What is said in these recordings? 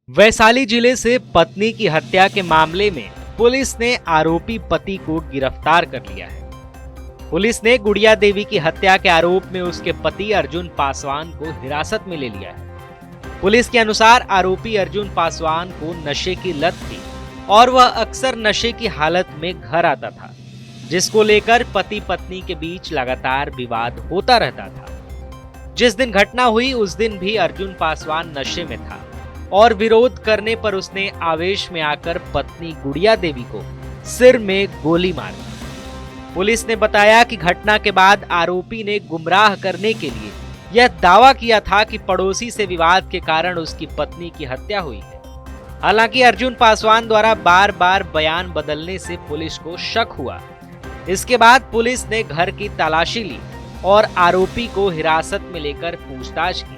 वैशाली जिले से पत्नी की हत्या के मामले में पुलिस ने आरोपी पति को गिरफ्तार कर लिया है। पुलिस ने गुड़िया देवी की हत्या के आरोप में उसके पति अर्जुन पासवान को हिरासत में ले लिया है। पुलिस के अनुसार आरोपी अर्जुन पासवान को नशे की लत थी और वह अक्सर नशे की हालत में घर आता था, जिसको लेकर पति पत्नी के बीच लगातार विवाद होता रहता था। जिस दिन घटना हुई उस दिन भी अर्जुन पासवान नशे में था और विरोध करने पर उसने आवेश में आकर पत्नी गुड़िया देवी को सिर में गोली मार दी। पुलिस ने बताया कि घटना के बाद आरोपी ने गुमराह करने के लिए यह दावा किया था कि पड़ोसी से विवाद के कारण उसकी पत्नी की हत्या हुई है। हालांकि अर्जुन पासवान द्वारा बार बार बयान बदलने से पुलिस को शक हुआ। इसके बाद पुलिस ने घर की तलाशी ली और आरोपी को हिरासत में लेकर पूछताछ की।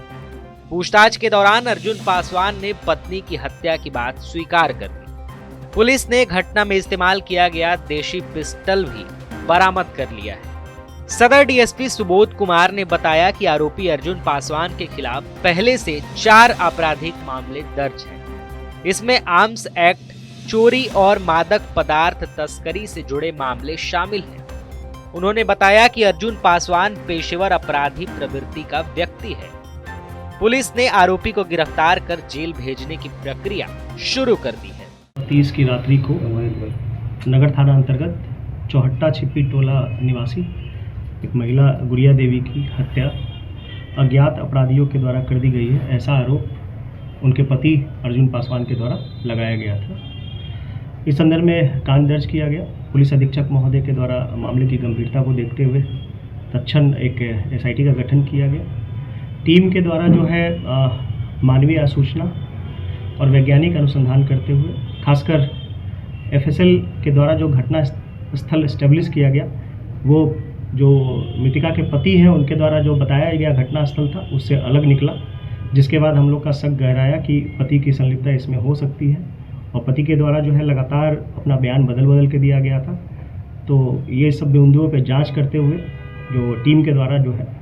पूछताछ के दौरान अर्जुन पासवान ने पत्नी की हत्या की बात स्वीकार कर दी। पुलिस ने घटना में इस्तेमाल किया गया देशी पिस्टल भी बरामद कर लिया है। सदर डीएसपी सुबोध कुमार ने बताया कि आरोपी अर्जुन पासवान के खिलाफ पहले से 4 आपराधिक मामले दर्ज हैं। इसमें आर्म्स एक्ट, चोरी और मादक पदार्थ तस्करी से जुड़े मामले शामिल हैं। उन्होंने बताया कि अर्जुन पासवान पेशेवर अपराधी प्रवृत्ति का व्यक्ति है। पुलिस ने आरोपी को गिरफ्तार कर जेल भेजने की प्रक्रिया शुरू कर दी है। 30 की रात्रि को नगर थाना अंतर्गत चौहट्टा छिप्पी टोला निवासी एक महिला गुड़िया देवी की हत्या अज्ञात अपराधियों के द्वारा कर दी गई है, ऐसा आरोप उनके पति अर्जुन पासवान के द्वारा लगाया गया था। इस संदर्भ में कांड दर्ज किया गया। पुलिस अधीक्षक महोदय के द्वारा मामले की गंभीरता को देखते हुए तत्क्षण एक एसआईटी का गठन किया गया। टीम के द्वारा जो है मानवीय आसूचना और वैज्ञानिक अनुसंधान करते हुए खासकर एफएसएल के द्वारा जो घटना स्थल एस्टेब्लिश किया गया, वो जो मृतिका के पति हैं उनके द्वारा जो बताया गया घटना स्थल था उससे अलग निकला, जिसके बाद हम लोग का शक गहराया कि पति की संलिप्तता इसमें हो सकती है और पति के द्वारा जो है लगातार अपना बयान बदल के दिया गया था। तो ये सब बिंदुओं पर जांच करते हुए जो टीम के द्वारा जो है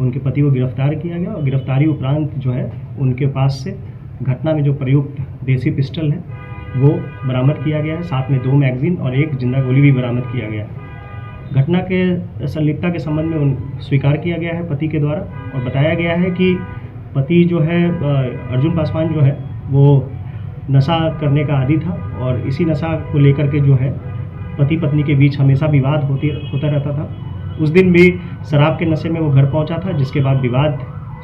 उनके पति को गिरफ्तार किया गया और गिरफ्तारी उपरांत जो है उनके पास से घटना में जो प्रयुक्त देसी पिस्टल है वो बरामद किया गया है। साथ में 2 मैगजीन और 1 जिंदा गोली भी बरामद किया गया है। घटना के संलिप्तता के संबंध में स्वीकार किया गया है पति के द्वारा और बताया गया है कि पति जो है अर्जुन पासवान जो है वो नशा करने का आदी था और इसी नशा को लेकर के जो है पति पत्नी के बीच हमेशा विवाद होता रहता था। उस दिन भी शराब के नशे में वो घर पहुंचा था, जिसके बाद विवाद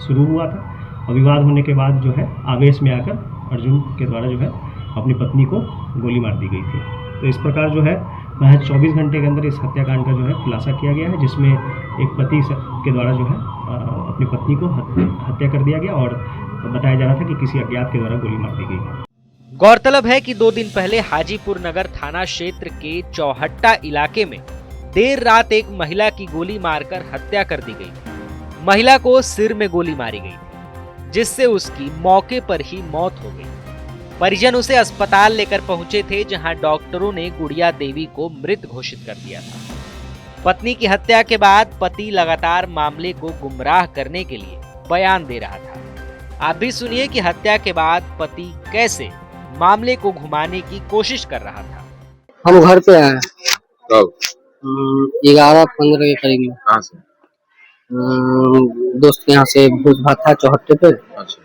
शुरू हुआ था और विवाद होने के बाद जो है आवेश में आकर अर्जुन के द्वारा जो है अपनी पत्नी को गोली मार दी गई थी। तो इस प्रकार जो है महज 24 घंटे के अंदर इस हत्याकांड का जो है खुलासा किया गया है, जिसमें एक पति के द्वारा जो है अपनी पत्नी को हत्या कर दिया गया और बताया जा रहा था कि किसी अज्ञात के द्वारा गोली मार दी गई। गौरतलब है कि 2 दिन पहले हाजीपुर नगर थाना क्षेत्र के चौहट्टा इलाके में देर रात एक महिला की गोली मारकर हत्या कर दी गई। महिला को सिर में गोली मारी गई, जिससे उसकी मौके पर ही मौत हो गई। परिजन उसे अस्पताल लेकर पहुंचे थे, जहां डॉक्टरों ने गुड़िया देवी को मृत घोषित कर दिया था। पत्नी की हत्या के बाद पति लगातार मामले को गुमराह करने के लिए बयान दे रहा था। आप भी सुनिए कि हत्या के बाद पति कैसे मामले को घुमाने की कोशिश कर रहा था। हम घर पे आए कब? 11-15 के करीब में। कहाँ से? दोस्त के यहाँ से भोज भात था चौहट्टे पे। अच्छा।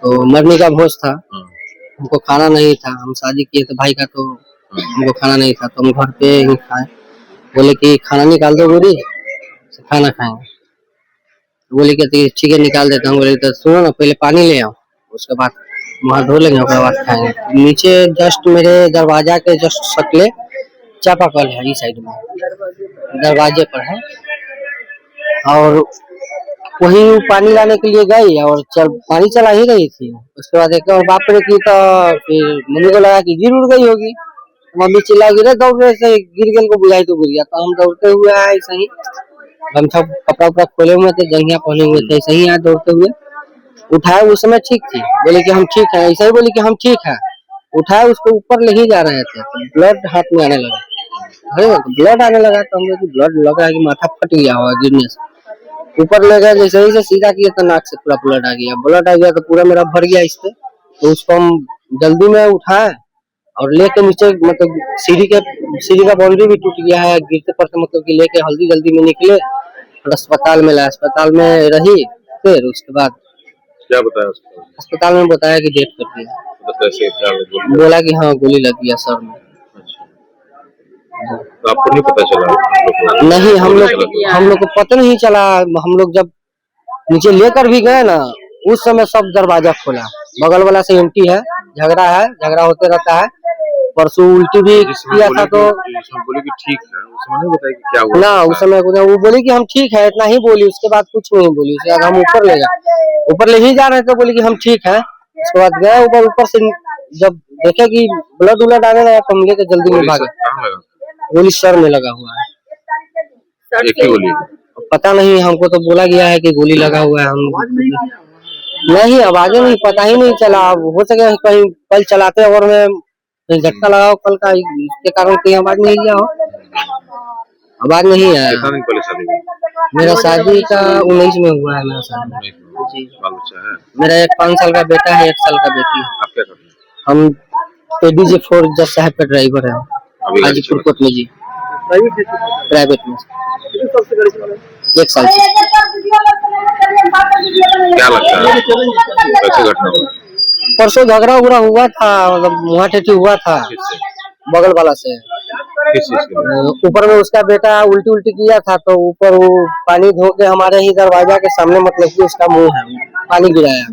तो मरने का भोज था, हमको खाना नहीं था। हम शादी किए थे भाई का, तो हमको खाना नहीं था, तो हम घर पे ही खाए। बोले कि खाना निकाल दो बोरी से खाना खाएंगे। बोले कि ठीक है निकाल देता हूँ। बोले तो सुनो ना, पहले पानी ले आओ, उसके बाद वहाँ धो लेंगे, उसके बाद खाएंगे। नीचे जस्ट मेरे दरवाजा के जस्ट सकले चापाकल है, इस साइड में दरवाजे पर है, और वही पानी लाने के लिए गई और पानी चला ही रही थी। उसके बाद एक और बाप रे की, तो फिर मम्मी को लगा कि गिर उड़ गई होगी। मम्मी चिल्ला गिरे, दौड़ रहे से गिर गल को बुझाई तो गिर गया। तो हम दौड़ते हुए आए, ऐसा ही गमछा कपड़ा उपड़ा खोले हुए थे, जंघिया पहने हुए थे, ऐसे ही आए दौड़ते हुए। उठाए, उस समय ठीक थी, बोले कि हम ठीक है, ऐसा ही बोले कि हम ठीक है। उठाए, उसको ऊपर ले ही जा रहे थे, तो ब्लड हाथ में आने लगा। ब्लड आने लगा तो हम लोग ब्लड लग रहा है कि माथा फट गया होगा गिरने से। ऊपर ले गए, जैसे ही से सीधा किया तो नाक से पूरा ब्लड आ गया। ब्लड आ गया तो पूरा मेरा भर गया इस पे। तो उसको हम जल्दी में उठाए और लेके नीचे, मतलब सीढ़ी का बाउंड्री भी टूट गया है गिरते पड़ते, मतलब कि लेके जल्दी में निकले और अस्पताल में लाए। अस्पताल में रही, फिर उसके बाद क्या बताया उसको? अस्पताल में बताया कि डेथ कर दिया। तो कैसे क्या बोला कि हाँ गोली लग गया सर में। अच्छा। तो आपको नहीं पता चला? नहीं, हम लोग को पता नहीं चला। हम लोग जब नीचे लेकर भी गए ना, उस समय सब दरवाजा खोला। बगल वाला से एंटी है, झगड़ा होते रहता है। परसों उल्टी भी किया था तो बोले कि ठीक है, उस समय नहीं बताया कि क्या हुआ ना। उस समय वो बोली कि हम ठीक है, इतना ही बोली, उसके बाद कुछ नहीं बोली। उसके बाद हम ऊपर ले ही जा रहे थे, बोली कि हम ठीक है। उसके बाद गए ऊपर से जब देखे कि ब्लड आने लगा तो हम लेके जल्दी में भागे। गोली सर में लगा हुआ है। एक ही गोली? पता नहीं, हमको तो बोला गया है कि गोली लगा हुआ है। हम नहीं, आवाजें नहीं, पता ही नहीं चला। हो सके कहीं कल चलाते और में झटका लगाओ कल का, इसके कारण कहीं आवाज नहीं गया हो। आवाज नहीं आया। कितना दिन पहले शादी हुई? मेरा शादी का 19 में हुआ है। मेरा शादी जी। बाल बच्चा है? मेरा एक 5 साल का बेटा है, 1 साल का बेटी है। आप क्या करते हैं? हम ADJ4 जज साहब का ड्राइवर है, हाजीपुर कोट में जी, प्राइवेट में 1 साल से। क्या लगता है कैसे घटना हुई? परसों झगड़ा हुआ था, मतलब मुँह ठेठी हुआ था किससे? बगल वाला से। किस चीज के लिए? ऊपर में उसका बेटा उल्टी किया था, तो ऊपर वो पानी धो के हमारे ही दरवाजा के सामने, मतलब कि उसका मुंह है, पानी गिराया।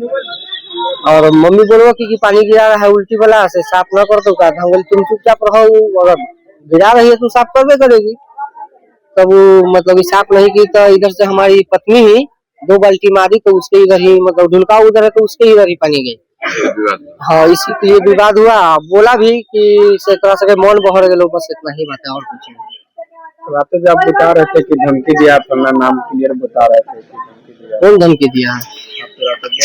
और मम्मी बोलो कि पानी गिरा रहा है उल्टी वाला से, साफ न कर तो का। हम बोले तुम चुपचाप रहो, अगर गिरा रही है तो साफ करवे करेगी। तब वो मतलब साफ नहीं की तो इधर से हमारी पत्नी ही 2 बाल्टी मारी, तो उसके इधर ही, मतलब ढुलका उधर है तो उसके इधर ही पानी गई। हाँ, इसी के लिए विवाद हुआ। बोला भी कि से तरह से मौन बहर गए, बस इतना ही बात है और कुछ नहीं। तो आप जब बता रहे थे कि धमकी दिया, अपना नाम क्लियर बता रहे थे कि धमकी दिया, कौन धमकी दिया है?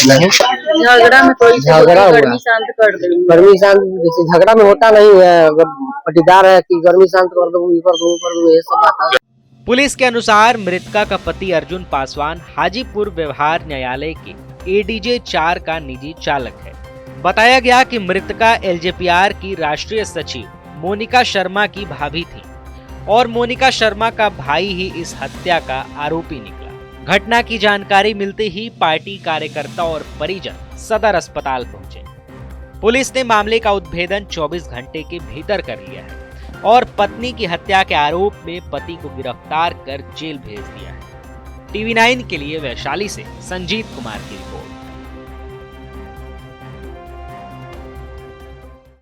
नहीं, झगड़ा में कोई झगड़ा हुआ, गर्मी शांत कर देंगे। गर्मी शांत जैसे झगड़ा में होता नहीं है, अगर पटीदार है कि गर्मी शांत कर दो, कर दो, ये सब बात है। पुलिस के अनुसार मृतका का पति अर्जुन पासवान हाजीपुर व्यवहार न्यायालय के ADJ 4 का निजी चालक है। बताया गया कि मृतका LJPR की राष्ट्रीय सचिव मोनिका शर्मा की भाभी थी और मोनिका शर्मा का भाई ही इस हत्या का आरोपी निकला। घटना की जानकारी मिलते ही पार्टी कार्यकर्ता और परिजन सदर अस्पताल पहुंचे। पुलिस ने मामले का उद्भेदन 24 घंटे के भीतर कर लिया है और पत्नी की हत्या के आरोप में पति को गिरफ्तार कर जेल भेज दिया है। TV9 के लिए वैशाली से संजीत कुमार की रिपोर्ट।